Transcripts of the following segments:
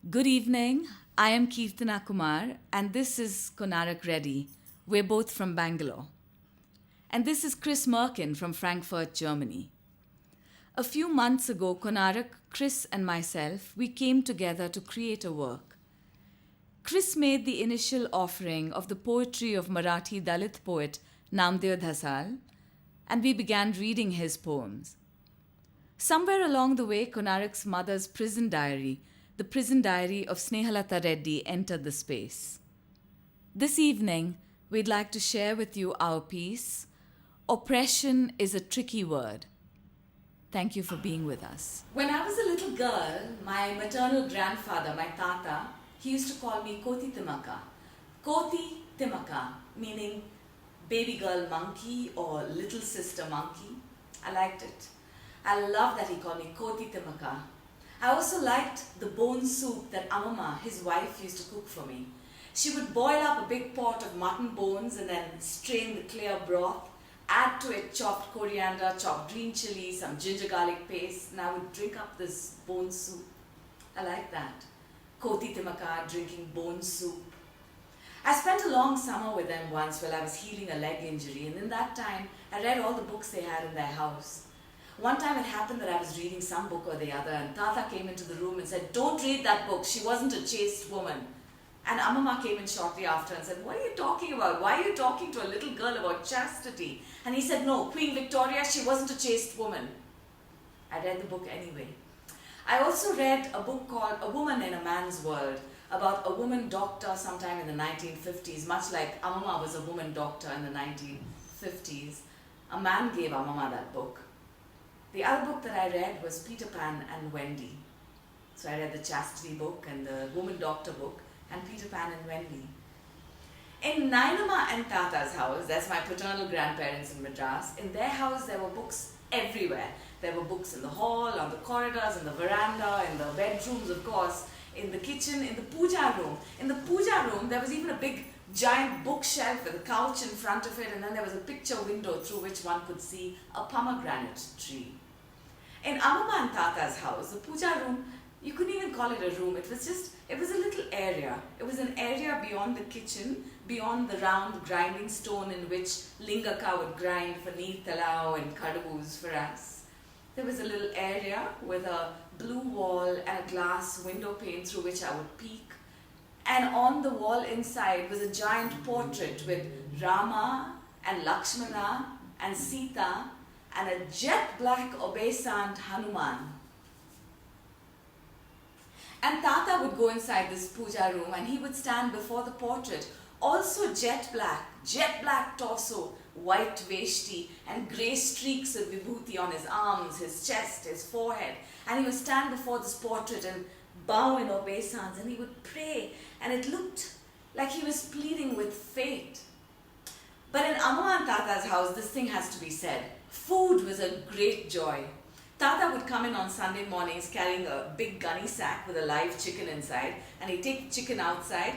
Good evening. I am Kirtana Kumar, and this is Konarak Reddy. We're both from Bangalore. And this is Kris Merken from Frankfurt, Germany. A few months ago, Konarak, Kris, and myself, we came together to create a work. Kris made the initial offering of the poetry of Marathi Dalit poet Namdeo Dhasal, and we began reading his poems. Somewhere along the way, Konarak's mother's prison diary, the prison diary of Snehalata Reddy, entered the space. This evening, we'd like to share with you our piece, Oppression is a Tricky Word. Thank you for being with us. When I was a little girl, my maternal grandfather, my tata, he used to call me Koti Timaka. Koti Timaka, meaning baby girl monkey or little sister monkey. I liked it. I love that he called me Koti Timaka. I also liked the bone soup that Amama, his wife, used to cook for me. She would boil up a big pot of mutton bones and then strain the clear broth, add to it chopped coriander, chopped green chili, some ginger garlic paste, and I would drink up this bone soup. I like that. Koti Timaka drinking bone soup. I spent a long summer with them once while I was healing a leg injury, and in that time I read all the books they had in their house. One time it happened that I was reading some book or the other, and Tata came into the room and said, "Don't read that book, she wasn't a chaste woman." And Amama came in shortly after and said, "What are you talking about? Why are you talking to a little girl about chastity?" And he said, "No, Queen Victoria, she wasn't a chaste woman." I read the book anyway. I also read a book called A Woman in a Man's World, about a woman doctor sometime in the 1950s, much like Amama was a woman doctor in the 1950s. A man gave Amama that book. The other book that I read was Peter Pan and Wendy. So I read the Chastity book and the Woman Doctor book and Peter Pan and Wendy. In Nainama and Tata's house, that's my paternal grandparents in Madras, in their house there were books everywhere. There were books in the hall, on the corridors, in the veranda, in the bedrooms, of course, in the kitchen, in the puja room. In the puja room, there was even a big giant bookshelf with a couch in front of it, and then there was a picture window through which one could see a pomegranate tree. In Amama and Tata's house, the puja room, you couldn't even call it a room. It was a little area. It was an area beyond the kitchen, beyond the round grinding stone in which Lingaka would grind for neer talao and kadavus for us. There was a little area with a blue wall and a glass window pane through which I would peek. And on the wall inside was a giant portrait with Rama and Lakshmana and Sita and a jet black obeisant Hanuman. And Tata would go inside this puja room and he would stand before the portrait, also jet black torso, white veshti and grey streaks of vibhuti on his arms, his chest, his forehead. And he would stand before this portrait and bow in obeisance, and he would pray, and it looked like he was pleading with fate. But in Amma and Tata's house, this thing has to be said. Food was a great joy. Tata would come in on Sunday mornings carrying a big gunny sack with a live chicken inside, and he'd take the chicken outside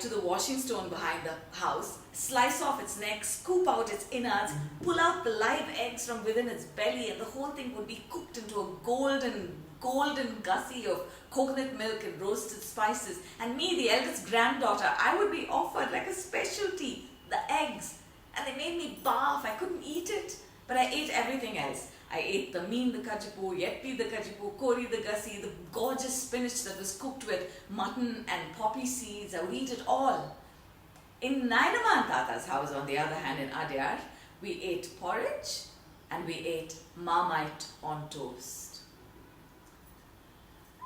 to the washing stone behind the house, slice off its neck, scoop out its innards, pull out the live eggs from within its belly, and the whole thing would be cooked into a golden gussie of coconut milk and roasted spices. And me, the eldest granddaughter, I would be offered like a specialty, the eggs. And they made me barf. I couldn't eat it, but I ate everything else. I ate the meen the kajipu, yetti the kajipu, kori the gussie, the gorgeous spinach that was cooked with mutton and poppy seeds. I would eat it all. In Nainama and Tata's house, on the other hand, in Adyar, we ate porridge and we ate marmite on toast.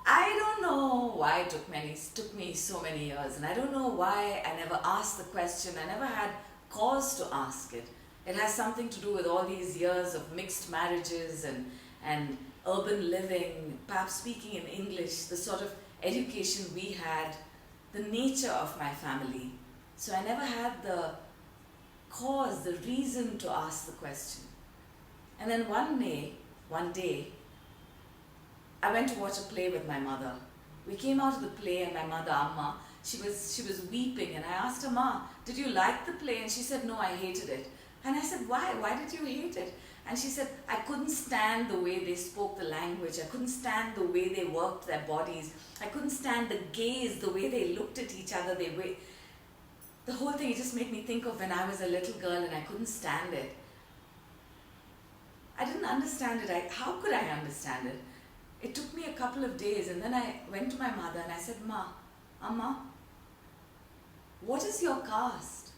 I don't know why it took me so many years, and I don't know why I never asked the question. I never had cause to ask it. It has something to do with all these years of mixed marriages and urban living, perhaps speaking in English, the sort of education we had, the nature of my family. So I never had the cause, the reason to ask the question. And then one day, I went to watch a play with my mother. We came out of the play and my mother, Amma, she was weeping, and I asked her, "Ma, did you like the play?" And she said, "No, I hated it." And I said, "Why? Why did you hate it?" And she said, I couldn't stand the way they spoke the language. I couldn't stand the way they worked their bodies. I couldn't stand the gaze, the way they looked at each other. The whole thing, it just made me think of when I was a little girl and I couldn't stand it. I didn't understand it. How could I understand it? It took me a couple of days, and then I went to my mother and I said, Ma, Amma, what is your caste?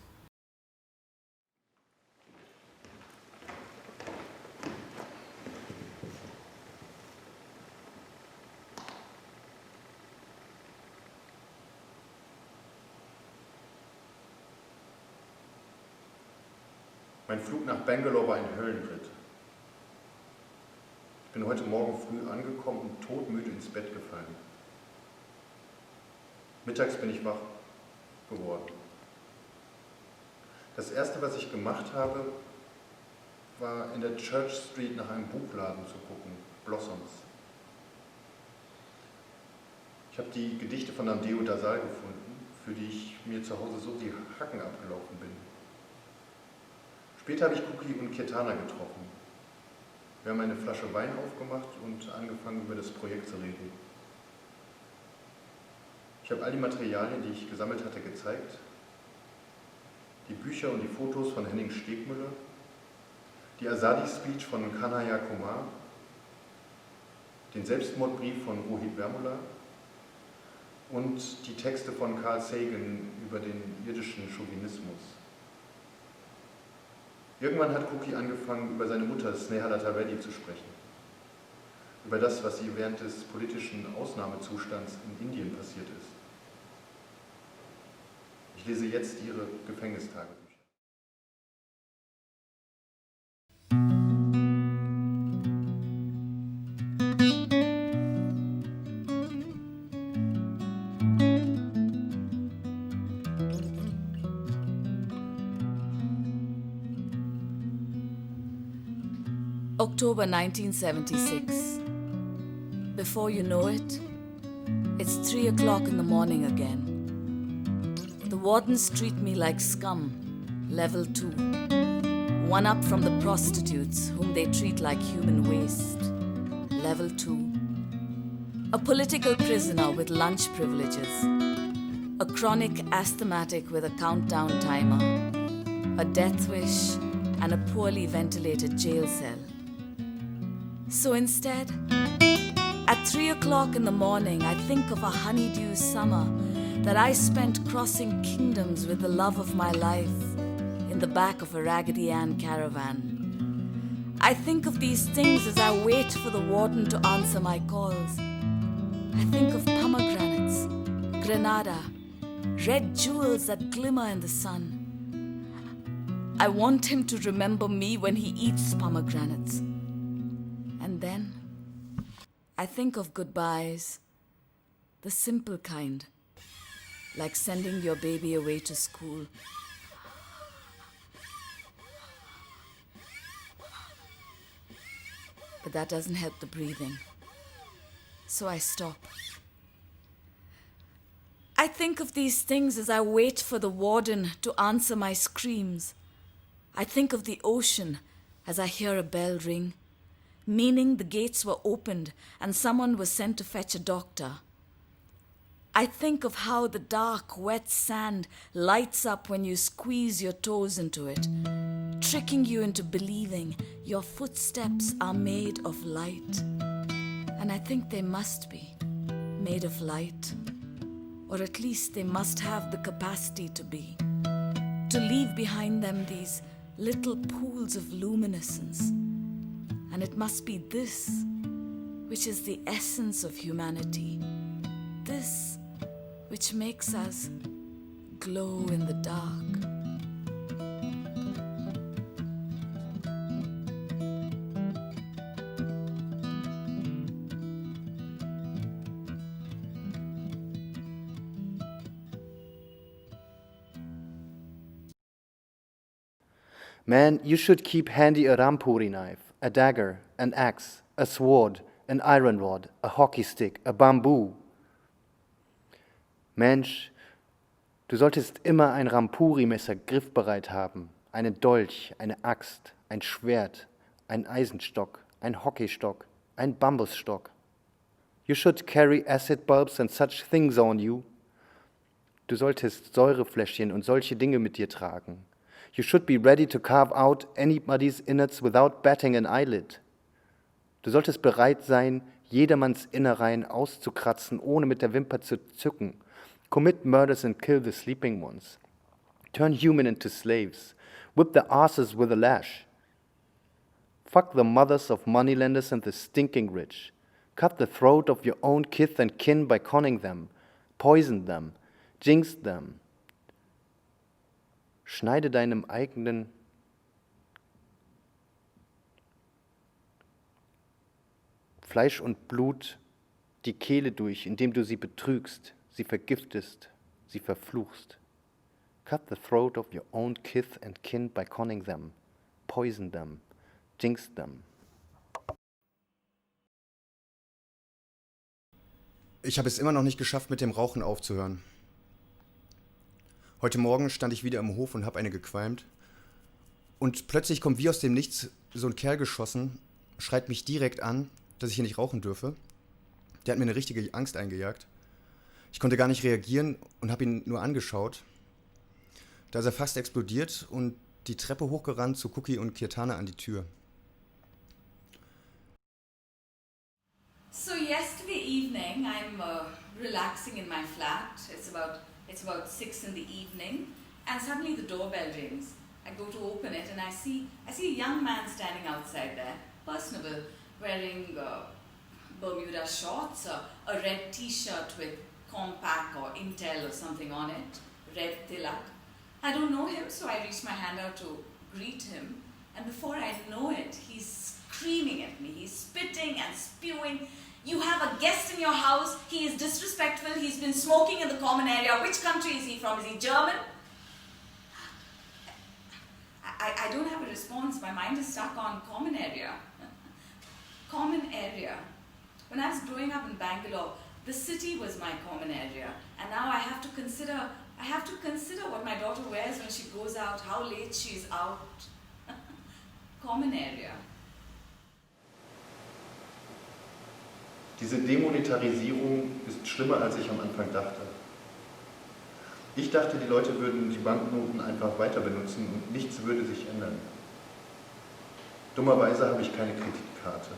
Mein Flug nach Bangalore war ein Höllenritt. Ich bin heute Morgen früh angekommen und todmüde ins Bett gefallen. Mittags bin ich wach geworden. Das erste, was ich gemacht habe, war in der Church Street nach einem Buchladen zu gucken, Blossoms. Ich habe die Gedichte von Namdeo Dhasal gefunden, für die ich mir zu Hause so die Hacken abgelaufen bin. Später habe ich Cookie und Kirtana getroffen. Wir haben eine Flasche Wein aufgemacht und angefangen, über das Projekt zu reden. Ich habe all die Materialien, die ich gesammelt hatte, gezeigt. Die Bücher und die Fotos von Henning Stegmüller, die Azadi-Speech von Kumar, den Selbstmordbrief von Rohit Vermula und die Texte von Carl Sagan über den irdischen Chauvinismus. Irgendwann hat Cookie angefangen, über seine Mutter Konarak Reddy zu sprechen. Über das, was ihr während des politischen Ausnahmezustands in Indien passiert ist. Ich lese jetzt ihre Gefängnistagebücher. October 1976. Before you know it, it's 3 o'clock in the morning again. The wardens treat me like scum, level 2. One up from the prostitutes, whom they treat like human waste, level 2. A political prisoner with lunch privileges. A chronic asthmatic with a countdown timer. A death wish and a poorly ventilated jail cell. So instead, at 3 o'clock in the morning, I think of a honeydew summer that I spent crossing kingdoms with the love of my life in the back of a Raggedy Ann caravan. I think of these things as I wait for the warden to answer my calls. I think of pomegranates, granada, red jewels that glimmer in the sun. I want him to remember me when he eats pomegranates. And then I think of goodbyes, the simple kind, like sending your baby away to school. But that doesn't help the breathing. So I stop. I think of these things as I wait for the warden to answer my screams. I think of the ocean as I hear a bell ring, meaning the gates were opened and someone was sent to fetch a doctor. I think of how the dark, wet sand lights up when you squeeze your toes into it, tricking you into believing your footsteps are made of light. And I think they must be made of light, or at least they must have the capacity to be, to leave behind them these little pools of luminescence. And it must be this which is the essence of humanity, this which makes us glow in the dark. Man, you should keep handy a rampuri knife, a dagger, an axe, a sword, an iron rod, a hockey stick, a bamboo. Mensch, du solltest immer ein Rampuri-Messer griffbereit haben, einen Dolch, eine Axt, ein Schwert, ein Eisenstock, ein Hockeystock, ein Bambusstock. You should carry acid bulbs and such things on you. Du solltest Säurefläschchen und solche Dinge mit dir tragen. You should be ready to carve out anybody's innards without batting an eyelid. Du solltest bereit sein, jedermanns Innereien auszukratzen, ohne mit der Wimper zu zucken. Commit murders and kill the sleeping ones. Turn human into slaves. Whip their asses with a lash. Fuck the mothers of moneylenders and the stinking rich. Cut the throat of your own kith and kin by conning them. Poison them. Jinx them. Schneide deinem eigenen Fleisch und Blut die Kehle durch, indem du sie betrügst, sie vergiftest, sie verfluchst. Cut the throat of your own kith and kin by conning them. Poison them. Jinx them. Ich habe es immer noch nicht geschafft, mit dem Rauchen aufzuhören. Heute Morgen stand ich wieder im Hof und habe eine gequalmt. Und plötzlich kommt wie aus dem Nichts so ein Kerl geschossen, schreit mich direkt an, dass ich hier nicht rauchen dürfe. Der hat mir eine richtige Angst eingejagt. Ich konnte gar nicht reagieren und habe ihn nur angeschaut. Da ist er fast explodiert und die Treppe hochgerannt zu Cookie und Kirtana an die Tür. So yesterday evening, I'm relaxing in my flat. It's about 6 in the evening, and suddenly the doorbell rings. I go to open it, and I see a young man standing outside there, personable, wearing Bermuda shorts, a red T-shirt with Compaq or Intel or something on it, red tilak. I don't know him, so I reach my hand out to greet him, and before I know it, he's screaming at me. He's spitting and spewing. You have a guest in your house. He is disrespectful. He's been smoking in the common area. Which country is he from? Is he German? I don't have a response. My mind is stuck on common area. Common area. When I was growing up in Bangalore, the city was my common area. And now I have to consider what my daughter wears when she goes out, how late she's out. Common area. Diese Demonetarisierung ist schlimmer, als ich am Anfang dachte. Ich dachte, die Leute würden die Banknoten einfach weiter benutzen und nichts würde sich ändern. Dummerweise habe ich keine Kreditkarte.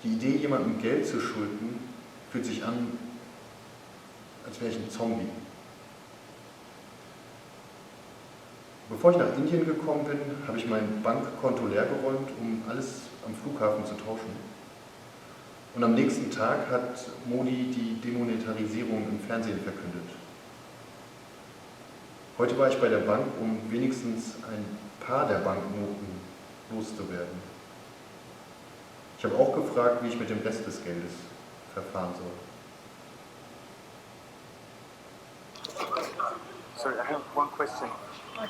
Die Idee, jemandem Geld zu schulden, fühlt sich an, als wäre ich ein Zombie. Bevor ich nach Indien gekommen bin, habe ich mein Bankkonto leergeräumt, um alles am Flughafen zu tauschen. Und am nächsten Tag hat Modi die Demonetarisierung im Fernsehen verkündet. Heute war ich bei der Bank, um wenigstens ein paar der Banknoten loszuwerden. Ich habe auch gefragt, wie ich mit dem Rest des Geldes verfahren soll. Sorry, I have one question. I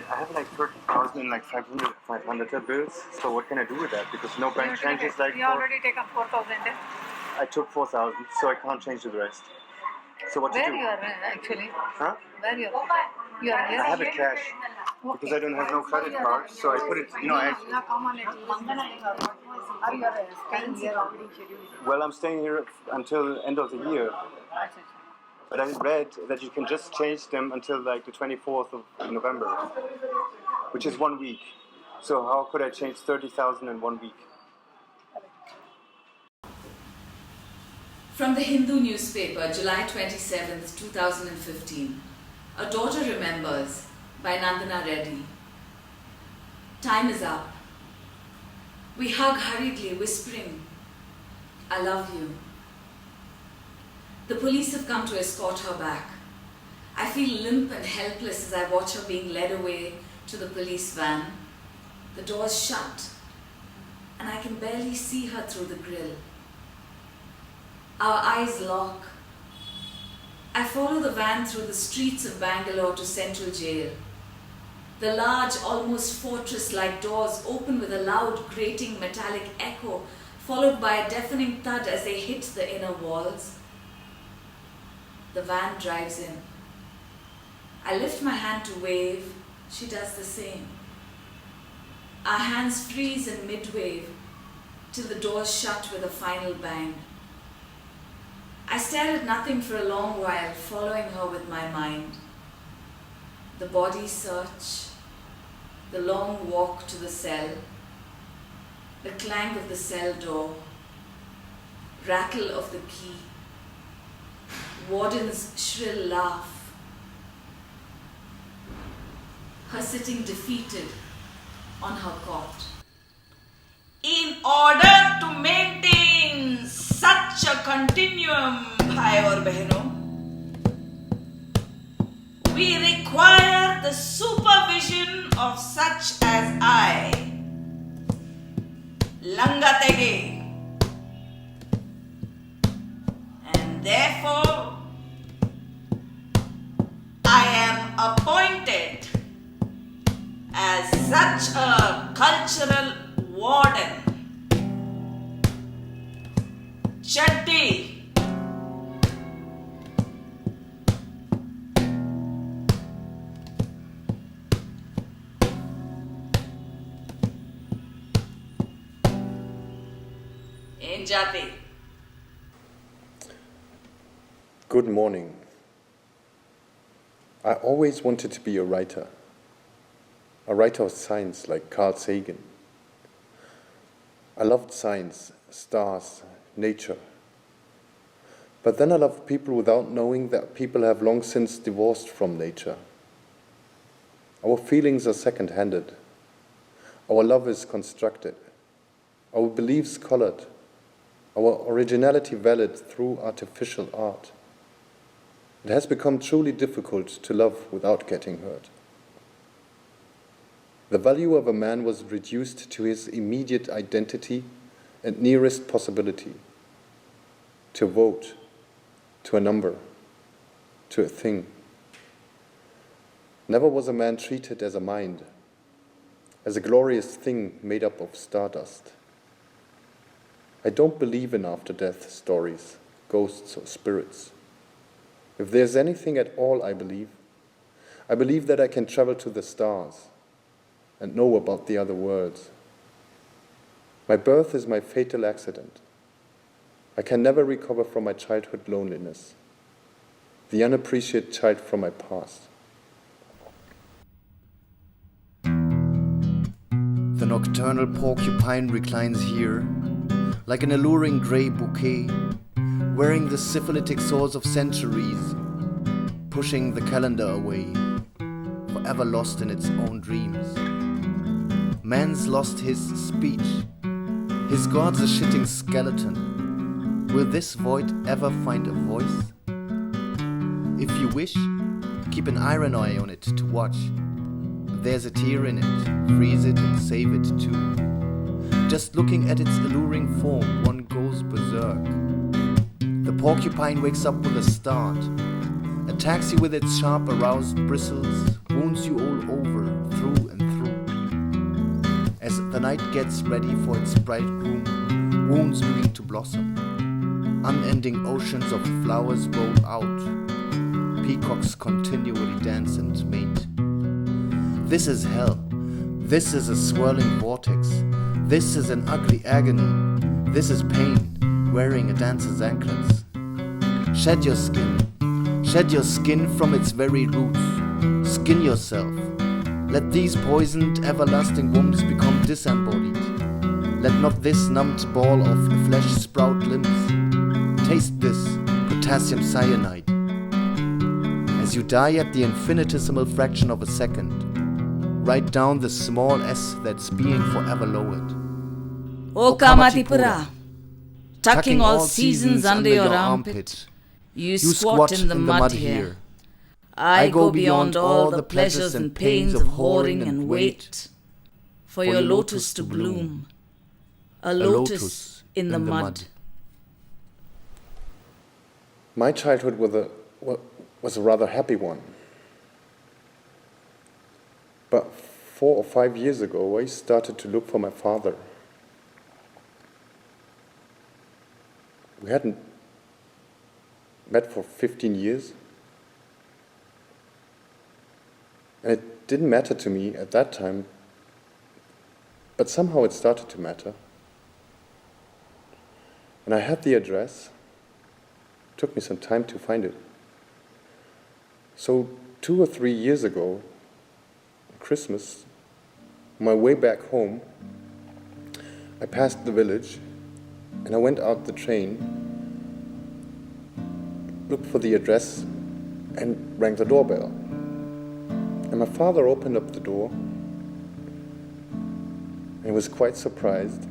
have like 30,000 in like 500 bills. So what can I do with that? Because no bank changes like. You already taken 4,000. I took 4,000, so I can't change the rest. So what Where to do? you are actually? Huh? Where you are? You are here. I have it cash because I don't have no credit card. So I put it. Are you staying here already scheduled? Well, I'm staying here until end of the year. But I read that you can just change them until like the 24th of November, which is 1 week. So how could I change 30,000 in 1 week? From the Hindu newspaper, July 27th, 2015. A Daughter Remembers by Namdeo Reddy. Time is up. We hug hurriedly, whispering, I love you. The police have come to escort her back. I feel limp and helpless as I watch her being led away to the police van. The doors shut, and I can barely see her through the grille. Our eyes lock. I follow the van through the streets of Bangalore to Central Jail. The large, almost fortress-like doors open with a loud, grating metallic echo, followed by a deafening thud as they hit the inner walls. The van drives in. I lift my hand to wave. She does the same. Our hands freeze in mid-wave till the doors shut with a final bang. I stare at nothing for a long while, following her with my mind. The body search, the long walk to the cell, the clank of the cell door, rattle of the key, warden's shrill laugh, her sitting defeated on her cot. In order to maintain such a continuum, bhai aur behno, we require the supervision of such as I, Langatege, and therefore I am appointed as such a cultural warden. Chaddi. Injati. Good morning. I always wanted to be a writer of science like Carl Sagan. I loved science, stars, nature. But then I loved people without knowing that people have long since divorced from nature. Our feelings are second-handed. Our love is constructed. Our beliefs colored. Our originality valid through artificial art. It has become truly difficult to love without getting hurt. The value of a man was reduced to his immediate identity and nearest possibility. To a vote, to a number, to a thing. Never was a man treated as a mind, as a glorious thing made up of stardust. I don't believe in after-death stories, ghosts or spirits. If there's anything at all I believe that I can travel to the stars and know about the other worlds. My birth is my fatal accident. I can never recover from my childhood loneliness, the unappreciated child from my past. The nocturnal porcupine reclines here, like an alluring grey bouquet, wearing the syphilitic swords of centuries, pushing the calendar away, forever lost in its own dreams. Man's lost his speech, his god's a shitting skeleton. Will this void ever find a voice? If you wish, keep an iron eye on it to watch. If there's a tear in it, freeze it and save it too. Just looking at its alluring form, one goes berserk. The porcupine wakes up with a start, attacks you with its sharp aroused bristles, wounds you all over, through and through. As the night gets ready for its bridegroom, wounds begin to blossom. Unending oceans of flowers roll out. Peacocks continually dance and mate. This is hell. This is a swirling vortex. This is an ugly agony. This is pain, wearing a dancer's anklets. Shed your skin from its very roots. Skin yourself. Let these poisoned, everlasting wombs become disembodied. Let not this numbed ball of flesh sprout limbs. Taste this potassium cyanide. As you die at the infinitesimal fraction of a second, write down the small s that's being forever lowered. O Kamatipura, tucking all seasons under your armpit, you squat in the mud here. I go beyond all the pleasures and pains of whoring and wait for your lotus to bloom, a lotus in the mud. My childhood was a rather happy one. But 4 or 5 years ago, I started to look for my father. We hadn't met for 15 years. And it didn't matter to me at that time, but somehow it started to matter. And I had the address. It took me some time to find it. So 2 or 3 years ago, Christmas, on my way back home, I passed the village and I went out the train, looked for the address and rang the doorbell. And my father opened up the door and he was quite surprised.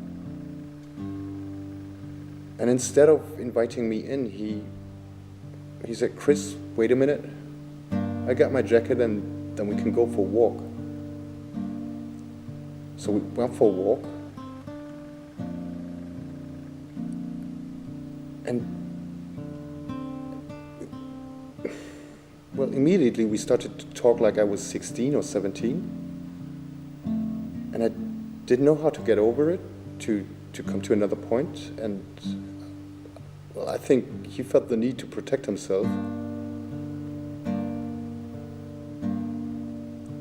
And instead of inviting me in, he said, "Kris, wait a minute. I got my jacket and then we can go for a walk." So we went for a walk. And well, immediately we started to talk like I was 16 or 17. And I didn't know how to get over it, to come to another point. And well, I think he felt the need to protect himself.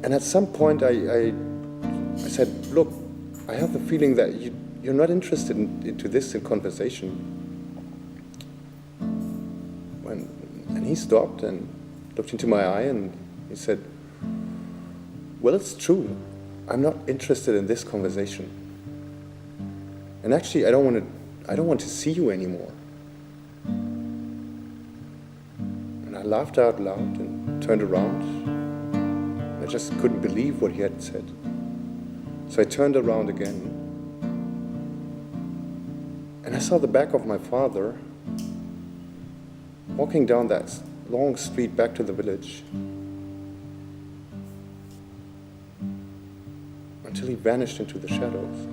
And at some point I said, "Look, I have the feeling that you're not interested into this in conversation." And he stopped and looked into my eye and he said, "Well, it's true. I'm not interested in this conversation. And actually, I don't want to see you anymore." And I laughed out loud and turned around. I just couldn't believe what he had said. So I turned around again. And I saw the back of my father walking down that long street back to the village until he vanished into the shadows.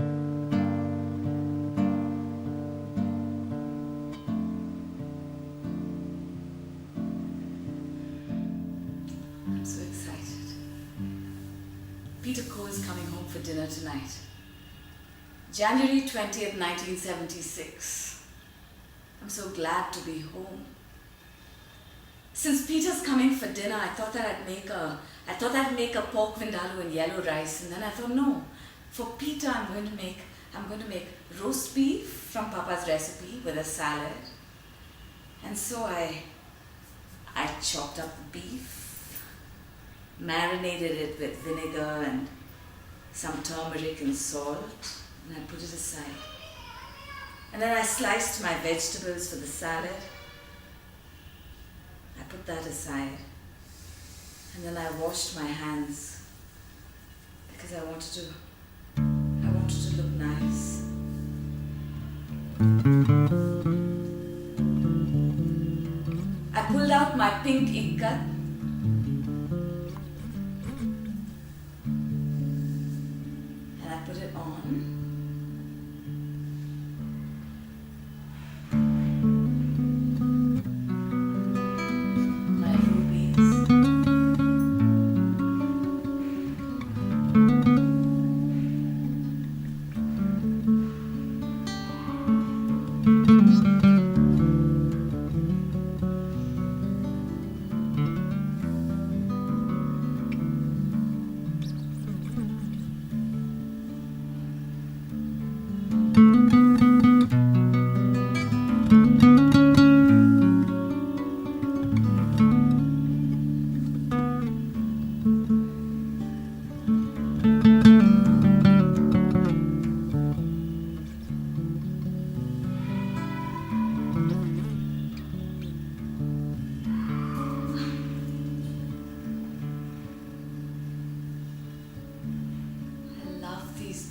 I'm so excited. Peter Coe is coming home for dinner tonight. January 20th, 1976. I'm so glad to be home. Since Peter's coming for dinner, I thought I'd make a pork vindaloo and yellow rice, and then I thought, no, for Peter I'm going to make roast beef from Papa's recipe with a salad. And so I chopped up the beef, marinated it with vinegar and some turmeric and salt, and I put it aside. And then I sliced my vegetables for the salad. I put that aside. And then I washed my hands because I wanted to look nice. I pulled out my pink ikat and I put it on.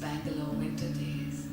Bangalore winter days.